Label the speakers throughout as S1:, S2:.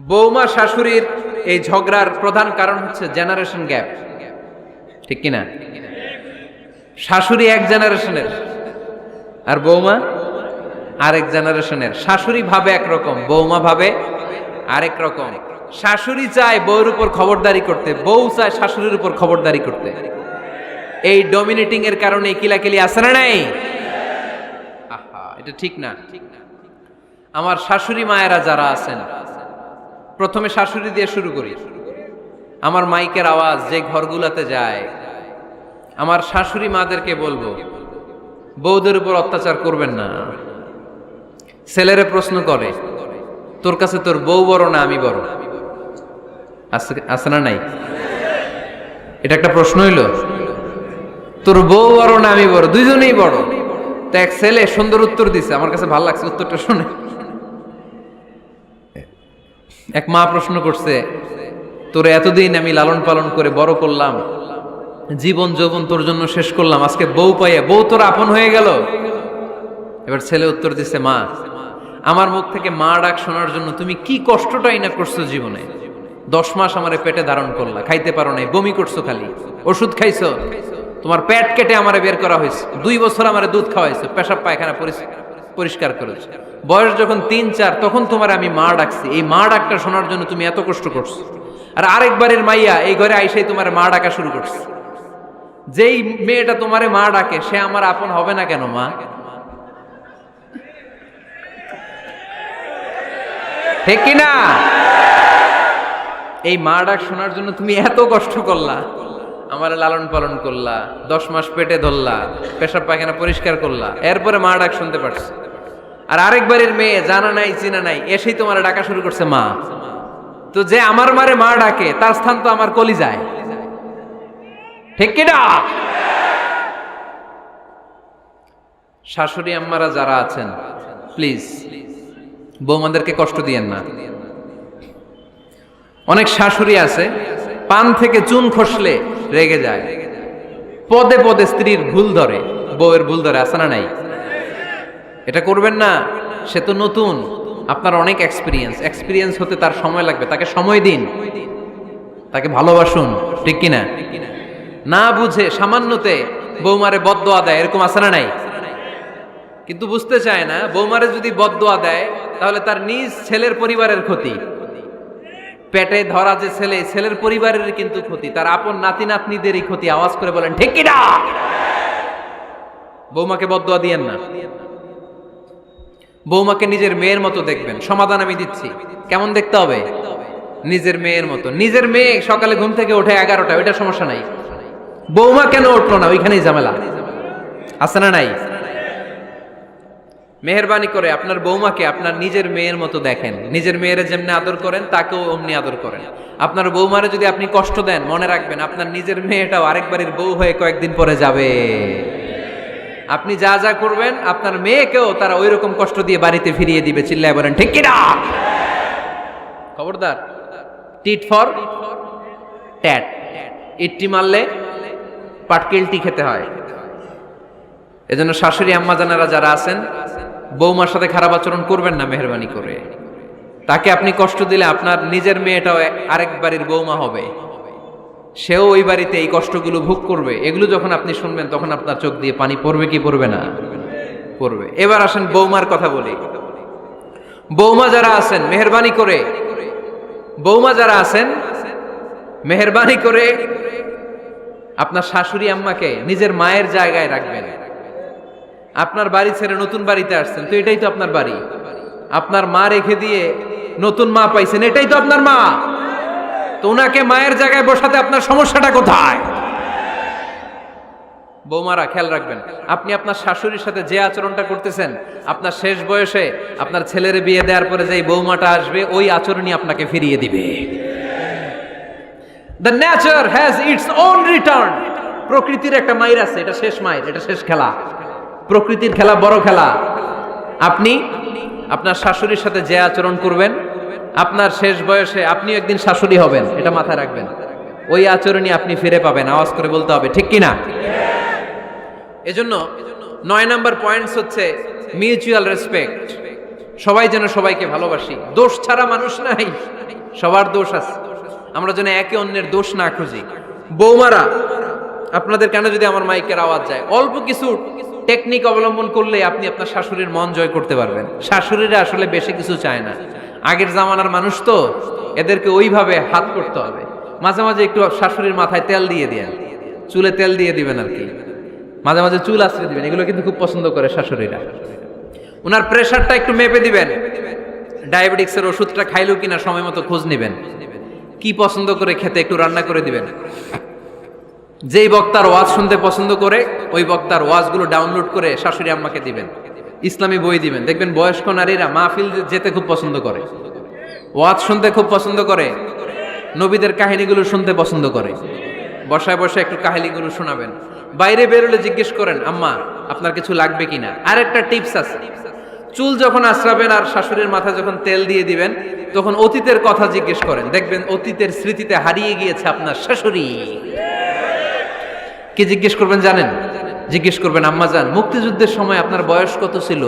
S1: বৌমা শাশুড়ির এই ঝগড়ার প্রধান কারণ হচ্ছে জেনারেশন গ্যাপ, ঠিক কিনা? শাশুড়ি এক জেনারেশনের আর বৌমা আরেক জেনারেশনের। শাশুড়ি ভাবে একরকম, বৌমা ভাবে আরেক রকম। শাশুড়ি চায় বউর উপর খবরদারি করতে, বউ চায় শাশুড়ির উপর খবরদারি করতে। এই ডমিনেটিং এর কারণে কিলাকিলি আছে না নাই? আহা, এটা ঠিক না। আমার শাশুড়ি মায়েরা যারা আছেন, প্রথমে শাশুড়ি দিয়ে শুরু করি। আমার মাইকের আওয়াজ যে ঘরগুলোতে যায়, আমার শাশুড়ি মাদেরকে বলবো, বউদের উপর অত্যাচার করবেন না। ছেলেরে প্রশ্ন করে, তোর কাছে তোর বউ বড় না আমি বড়? আছে না নাই? এটা একটা প্রশ্ন হইল। তোর বউ বড় না আমি বড়? দুইজনেই বড়। তো এক ছেলে সুন্দর উত্তর দিছে, আমার কাছে ভালো লাগছে উত্তরটা শুনে। এক মা প্রশ্ন করছে, তোর এতদিন আমি লালন পালন করে বড় করলাম, জীবন যৌবন তোর জন্য শেষ করলাম, আজকে বউ পাইয়া বউ তোর আপন হয়ে গেল? এবার ছেলে উত্তর দিছে, মা, আমার মুখ থেকে মা ডাক শোনার জন্য তুমি কি কষ্টটাই না করছো জীবনে। 10 মাস আমারে পেটে ধারণ করলা, খাইতে পারো নাই, বমি করছো, খালি ওষুধ খাইছো, তোমার পেট কেটে আমারে বের করা হয়েছে, 2 বছর আমারে দুধ খাওয়াইছো, পেশাব পায়খানা পরিষ্কার করেছো। বয়স যখন 3-4 তখন তোমার আমি মা ডাকছি, এই মা ডাকটা শোনার জন্য তুমি এত কষ্ট করছো। আর আরেকবারের মাইয়া এই ঘরে আইসাই তোমার মা ডাকা শুরু করছে। যেই মেয়েটা তোমারে মা ডাকে সে আমার আপন হবে না কেন মা? ঠিক কিনা? এই মা ডাক শোনার জন্য তুমি এত কষ্ট করলা, আমার লালন পালন করলা, 10 মাস পেটে ধরলা, পেশাব পায়খানা পরিষ্কার করলা, এরপরে মা ডাক শুনতে পারছো। আর আরেকবারের মেয়ে জানা নাই চিনা নাই এসেই তোমার ডাকা শুরু করছে মা। তো যে আমার মারে মা ডাকে তার স্থান তো আমার কলিজায়, ঠিক কিনা? শাশুড়ি আম্মারা যারা আছেন, প্লিজ বৌমাদেরকে কষ্ট দিয়েন না। অনেক শাশুড়ি আছে পান থেকে চুন খসলে রেগে যায়, পদে পদে স্ত্রীর ভুল ধরে, বউয়ের ভুল ধরে, আছে না নাই? এটা করবেন না। সে তো নতুন, আপনার অনেক এক্সপিরিয়েন্স হতে তার সময় লাগবে, তাকে সময় দিন, তাকে ভালোবাসুন, ঠিক কিনা? না বুঝে সামান্যতে বৌমারে বদদোয়া দেয়, এরকম আছে না নাই? কিন্তু বুঝতে চায় না, বৌমারে যদি বদদোয়া দেয় তাহলে তার নিজ ছেলের পরিবারের ক্ষতি, পেটে ধরা যে ছেলে, ছেলের পরিবারের কিন্তু ক্ষতি, তার আপন নাতি নাতনিদেরই ক্ষতি। আওয়াজ করে বলেন ঠিক কিনা? বৌমাকে বদদোয়া দিয়েন না। বৌমাকে নিজের মেয়ের মতো দেখবেন। সমাধান আমি দিচ্ছি। কেমন দেখতে হবে? নিজের মেয়ের মতো। নিজের মেয়ে সকালে ঘুম থেকে ওঠে 11টা, ওইটা সমস্যা নাই। বৌমা কেন উঠলো না, ওইখানেই ঝামেলা, আছে না নাই? মেহেরবানি করে আপনার বৌমাকে আপনার নিজের মেয়ের মতো দেখেন। নিজের মেয়েরে যেমনি আদর করেন তাকেও অমনি আদর করেন। আপনার বৌমারে যদি আপনি কষ্ট দেন, মনে রাখবেন আপনার নিজের মেয়েটাও আরেকবারের বউ হয়ে কয়েকদিন পরে যাবে। আপনি যা যা করবেন আপনার মেয়েকেও তারা ওই রকম কষ্ট দিয়ে বাড়িতে ফিরিয়ে দিবে। চিল্লায় বলেন ঠিক কিনা? খবরদার, টিট ফর ট্যাট। ইট্টি মারলে পাটকেলটি খেতে হয়। এজন্য শাশুড়ি আম্মা জানারা যারা আছেন, বৌমার সাথে খারাপ আচরণ করবেন না মেহেরবানি করে। তাকে আপনি কষ্ট দিলে আপনার নিজের মেয়েটাও আরেক বাড়ির বৌমা হবে, সেও ওই বাড়িতে এই কষ্টগুলো ভোগ করবে। এগুলো যখন আপনি শুনবেন তখন আপনার চোখ দিয়ে পানি পড়বে কি পড়বে না? পড়বে। এবার আসেন বৌমার কথা বলি। বৌমা যারা আছেন মেহেরবানি করে, বৌমা যারা আছেন মেহেরবানি করে আপনার শাশুড়ি আম্মাকে নিজের মায়ের জায়গায় রাখবেন। আপনার বাড়ি ছেড়ে নতুন বাড়িতে আসছেন, তো এটাই তো আপনার বাড়ি। আপনার মা রেখে দিয়ে নতুন মা পাইছেন, এটাই তো আপনার মা। তো ওনাকে মায়ের জায়গায় বসাতে আপনার সমস্যাটা কোথায়? বৌমারা খেয়াল রাখবেন, আপনি আপনার শাশুড়ির সাথে যে আচরণটা করতেছেন, আপনার শেষ বয়সে আপনার ছেলের বিয়ে দেওয়ার পরে যে বৌমাটা আসবে ওই আচরণই আপনাকে ফিরিয়ে দিবে। The nature has its own return. প্রকৃতির একটা মাইর আছে, এটা শেষ মাইর, এটা শেষ খেলা। প্রকৃতির খেলা বড় খেলা। আপনি আপনার শাশুড়ির সাথে যে আচরণ করবেন, আপনার শেষ বয়সে আপনি একদিন শাশুড়ি হবেন, এটা মাথায় রাখবেন। ওই আচরণই আপনি ফিরে পাবেন। আওয়াজ করে বলতে হবে ঠিক কিনা? এজন্য 9 নাম্বার পয়েন্টস হচ্ছে মিউচুয়াল রেসপেক্ট। সবাই যেন সবাইকে ভালোবাসি। দোষ ছাড়া মানুষ নাই। সবার দোষ আছে, আমরা যেন একে অন্যের দোষ না খুঁজি। বৌমারা, আপনাদের কেন যদি আমার মাইকের আওয়াজ যায়, অল্প কিছু টেকনিক অবলম্বন করলে আপনি আপনার শাশুড়ির মন জয় করতে পারবেন। শাশুড়িরা আসলে বেশি কিছু চায় না, আগের জামানার মানুষ তো, এদেরকে ওইভাবে হাত করতে হবে। মাঝে মাঝে একটু শাশুড়ির মাথায় তেল দিয়ে দেন, চুলে তেল দিয়ে দিবেন আর কি, মাঝে মাঝে চুল আশ্রয় দিবেন, এগুলো কিন্তু খুব পছন্দ করে শাশুড়িরা। ওনার প্রেশারটা একটু মেপে দিবেন, ডায়াবেটিক্সের ওষুধটা খাইলো কিনা সময় মতো খোঁজ নেবেন, কি পছন্দ করে খেতে একটু রান্না করে দিবেন। যেই বক্তার ওয়াজ শুনতে পছন্দ করে ওই বক্তার ওয়াজগুলো ডাউনলোড করে শাশুড়ি আম্মাকে দিবেন, ইসলামী বই দিবেন। দেখবেন বয়স্ক নারীরা মাহফিল যেতে খুব পছন্দ করে, ওয়াজ শুনতে খুব পছন্দ করে, নবীদের কাহিনীগুলো শুনতে পছন্দ করে। বসায় বসায় একটু কাহিনীগুলো শোনাবেন। বাইরে বেরোলে জিজ্ঞেস করেন, আম্মা আপনার কিছু লাগবে কিনা। আর একটা টিপস আছে, চুল যখন আশ্রাবেন আর শাশুড়ির মাথায় যখন তেল দিয়ে দিবেন, তখন অতীতের কথা জিজ্ঞেস করেন, দেখবেন অতীতের স্মৃতিতে হারিয়ে গিয়েছে আপনার শাশুড়ি। কি জিজ্ঞেস করবেন জানেন? জিজ্ঞেস করবেন, আম্মা জান, মুক্তিযুদ্ধের সময় আপনার বয়স কত ছিল?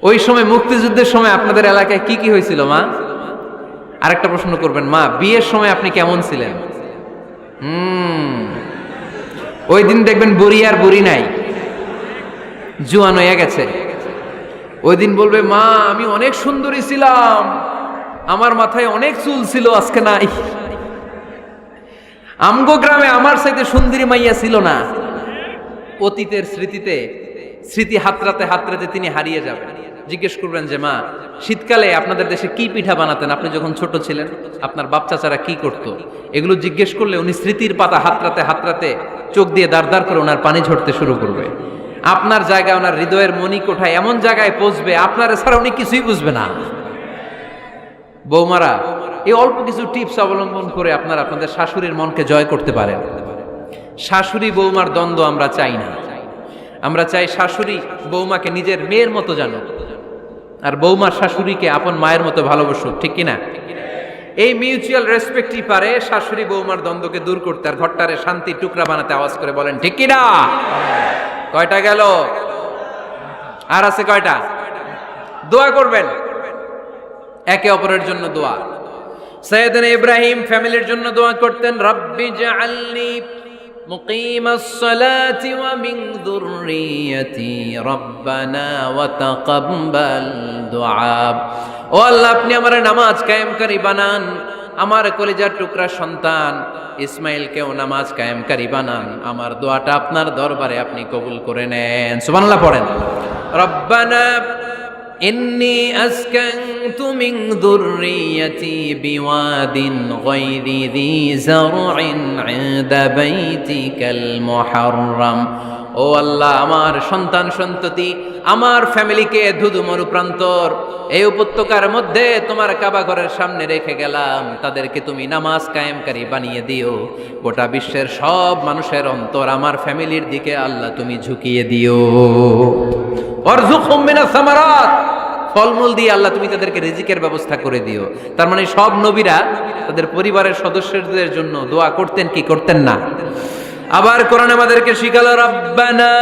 S1: ওই সময় মুক্তিযুদ্ধের সময় আপনাদের এলাকায় কি কি হয়েছিল মা? আরেকটা প্রশ্ন করবেন, মা বিয়ের সময় আপনি কেমন ছিলেন? ওই দিন দেখবেন বুড়ি আর বুড়ি নাই, জুয়ান হয়ে গেছে। ওই দিন বলবে, মা আমি অনেক সুন্দরী ছিলাম, আমার মাথায় অনেক চুল ছিল, আজকে নাই। আমগো গ্রামে আমার চাইতে সুন্দরী মাইয়া ছিল না। অতীতের স্মৃতিতে, স্মৃতি হাতরাতে হাতরাতে তিনি হারিয়ে যাবেন। জিজ্ঞেস করবেন যে, মা শীতকালে আপনাদের দেশে কি পিঠা বানাতেন আপনি যখন ছোট ছিলেন, আপনার বাপ চাচারা কি করতো? এগুলো জিজ্ঞেস করলে উনি স্মৃতির পাতা হাতরাতে হাতরাতে চোখ দিয়ে দাঁড় দাঁড় করে ওনার পানি ঝরতে শুরু করবে। আপনার জায়গায়, ওনার হৃদয়ের মনি কোঠায় এমন জায়গায় পৌঁছবে, আপনার ছাড়া উনি কিছুই বুঝবে না। বৌমারা, এই অল্প কিছু টিপস অবলম্বন করে আপনারা আপনাদের শাশুড়ির মনকে জয় করতে পারেন। শাশুড়ি বৌমার দ্বন্দ্ব আমরা চাই না, আমরা চাই শাশুড়ি বৌমাকে নিজের মেয়ের মতো জানো, আর বৌমার শাশুড়িকে আপন মায়ের মতো ভালোবাসুক, ঠিক কিনা? এই মিউচুয়াল রেসপেক্টই পারে শাশুড়ি বৌমার দ্বন্দ্বকে দূর করতে, আর ঘরটারে শান্তির টুকরা বানাতে। আওয়াজ করে বলেন ঠিক কিনা? কয়টা গেল? আর আছে কয়টা? দোয়া করবেন একে অপরের জন্য। দোয়া, সাইয়েদনা ইব্রাহিম ফ্যামিলির জন্য দোয়া করতেন, রব্বি জাআলনি মুকিমাস সালাতি ওয়া মিন যুররিয়াতি রব্বানা ওয়া তাকাব্বাল দুআ। ও আল্লাহ, আপনি আমার নামাজ কায়েমকারী বানান, আমার কলিজার টুকরা সন্তান ইসমাইলকেও নামাজ কায়েমকারী বানান, আমার দোয়াটা আপনার দরবারে আপনি কবুল করে নেন। সুবহানাল্লাহ পড়েন। রব্বানা ইন্নী আসকানতু মিন যুররিয়াতি বিওয়াদিন গায়রি যী যারইন ইনদা বাইতিকাল মুহাররাম। ও আল্লাহ, আমার সন্তান সন্ততি, আমার ফ্যামিলিকে ধুধু মরুপ্রান্তর এই উপত্যকার মধ্যে তোমার কাবা ঘরের সামনে রেখে গেলাম, তাদেরকে তুমি নামাজ কায়েমকারী বানিয়ে দিও। গোটা বিশ্বের সব মানুষের অন্তর আমার ফ্যামিলির দিকে আল্লাহ তুমি ঝুঁকিয়ে দিও। ওয়ারযুকহুম মিনাস সামারাত, ফলমূল দিয়ে আল্লাহ তুমি তাদেরকে রিজিকের ব্যবস্থা করে দিও। তার মানে সব নবীরা তাদের পরিবারের সদস্যদের জন্য দোয়া করতেন কি করতেন না? আবার কোরআন আমাদেরকে শিখালো, রব্বানা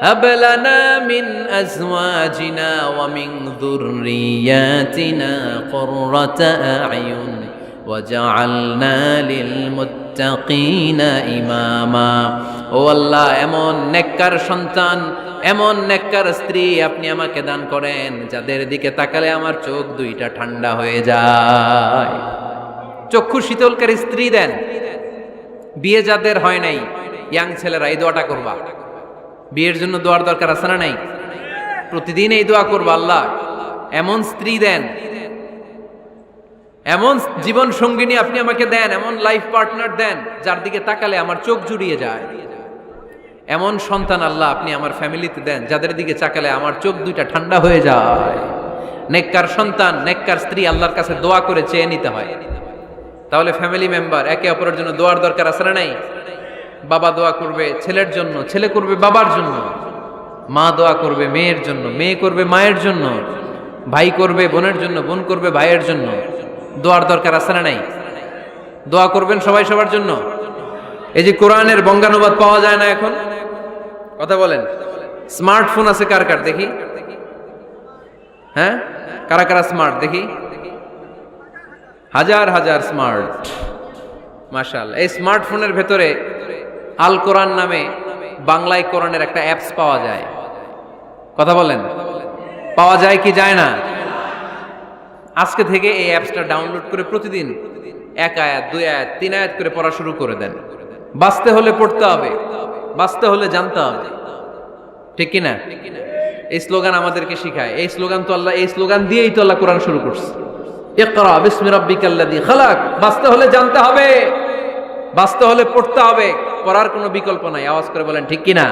S1: হাব লানা মিন আজওয়াজিনা ওয়া মিন যুররিয়াতিনা কুররাতা আ'য়ুন ওয়াজআলনা লিল মুত্তাকিনা ইমামা। ও আল্লাহ, এমন নেককার সন্তান, এমন নেককার স্ত্রী আপনি আমাকে দান করেন যাদের দিকে তাকালে আমার চোখ দুইটা ঠান্ডা হয়ে যায়। চক্ষু শীতলকারী স্ত্রী দেন। বিয়ে যাদের হয় নাই, ইয়াং ছেলেরা এই দোয়াটা করবা। বিয়ের জন্য দোয়ার দরকার আছে না নাই? প্রতিদিন এই দোয়া করবা, আল্লাহ এমন স্ত্রী দেন, এমন জীবন সঙ্গিনী আপনি আমাকে দেন, এমন লাইফ পার্টনার দেন যার দিকে তাকালে আমার চোখ জুড়িয়ে যায়। এমন সন্তান আল্লাহ আপনি আমার ফ্যামিলিতে দেন যাদের দিকে তাকালে আমার চোখ দুইটা ঠান্ডা হয়ে যায়। নেককার সন্তান, নেককার স্ত্রী আল্লাহর কাছে দোয়া করে চেয়ে নিতে হয়। তাহলে ফ্যামিলি মেম্বার একে অপরের জন্য দোয়ার দরকার আছে না নাই? বাবা দোয়া করবে ছেলের জন্য, ছেলে করবে বাবার জন্য, মা দোয়া করবে মেয়ের জন্য, মেয়ে করবে মায়ের জন্য, ভাই করবে বোনের জন্য, বোন করবে ভাইয়ের জন্য। দোয়ার দরকার আছে না নাই? দোয়া করবেন সবাই সবার জন্য। এই যে কোরআনের বঙ্গানুবাদ পাওয়া যায় না এখন, কথা বলেন। স্মার্টফোন আছে কার কার দেখি? হ্যাঁ, কারা কারা স্মার্ট দেখি? হাজার হাজার স্মার্ট, মাশাআল্লাহ। এই স্মার্টফোনের ভেতরে আল কোরআন নামে বাংলায় কোরআনের একটা অ্যাপস পাওয়া যায়। কথা বলেন, পাওয়া যায় কি যায় না? আজকে থেকে এই অ্যাপসটা ডাউনলোড করে প্রতিদিন 1 আয়াত 2 আয়াত 3 আয়াত করে পড়া শুরু করে দেন। বাঁচতে হলে পড়তে হবে, বাঁচতে হলে জানতে হবে, ঠিক কি না? এই স্লোগান আমাদেরকে শিখায়। এই স্লোগান তো আল্লাহ, এই স্লোগান দিয়েই তো আল্লাহ কোরআন শুরু করছে, ইকরা বিসমি রাব্বিকাল্লাযী খালাক। বাঁচতে হলে জানতে হবে, বাঁচতে হলে পড়তে হবে, পড়ার কোনো বিকল্প নাই। আওয়াজ করে বলেন ঠিক কি না?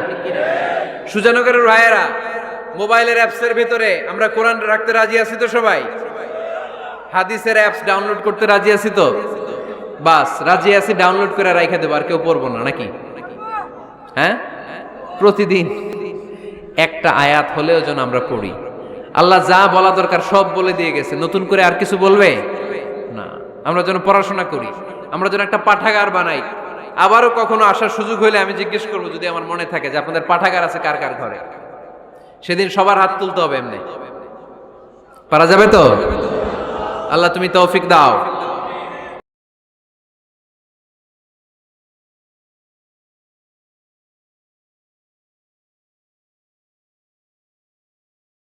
S1: সুজানগরের রায়েরা, মোবাইলের অ্যাপসের ভিতরে আমরা কোরআন রাখতে রাজি আছি তো সবাই? হাদিসের অ্যাপস ডাউনলোড করতে রাজি আছি তো? বাস রাজি আছি, ডাউনলোড করে রাইখা দেবো, আর কেউ পড়বো না নাকি? হ্যাঁ, প্রতিদিন একটা আয়াত হলেও যেন আমরা পড়ি। আল্লাহ যা বলা দরকার সব বলে দিয়ে গেছে, নতুন করে আর কিছু বলবে না। আমরা যেন পড়াশোনা করি, আমরা যেন একটা পাঠাগার বানাই। আবারও কখনো আসার সুযোগ হইলে আমি জিজ্ঞেস করবো, যদি আমার মনে থাকে যে আপনাদের পাঠাগার আছে কার কার ঘরে, সেদিন সবার হাত তুলতে হবে। এমনি পারা যাবে তো? আল্লাহ তুমি তৌফিক দাও।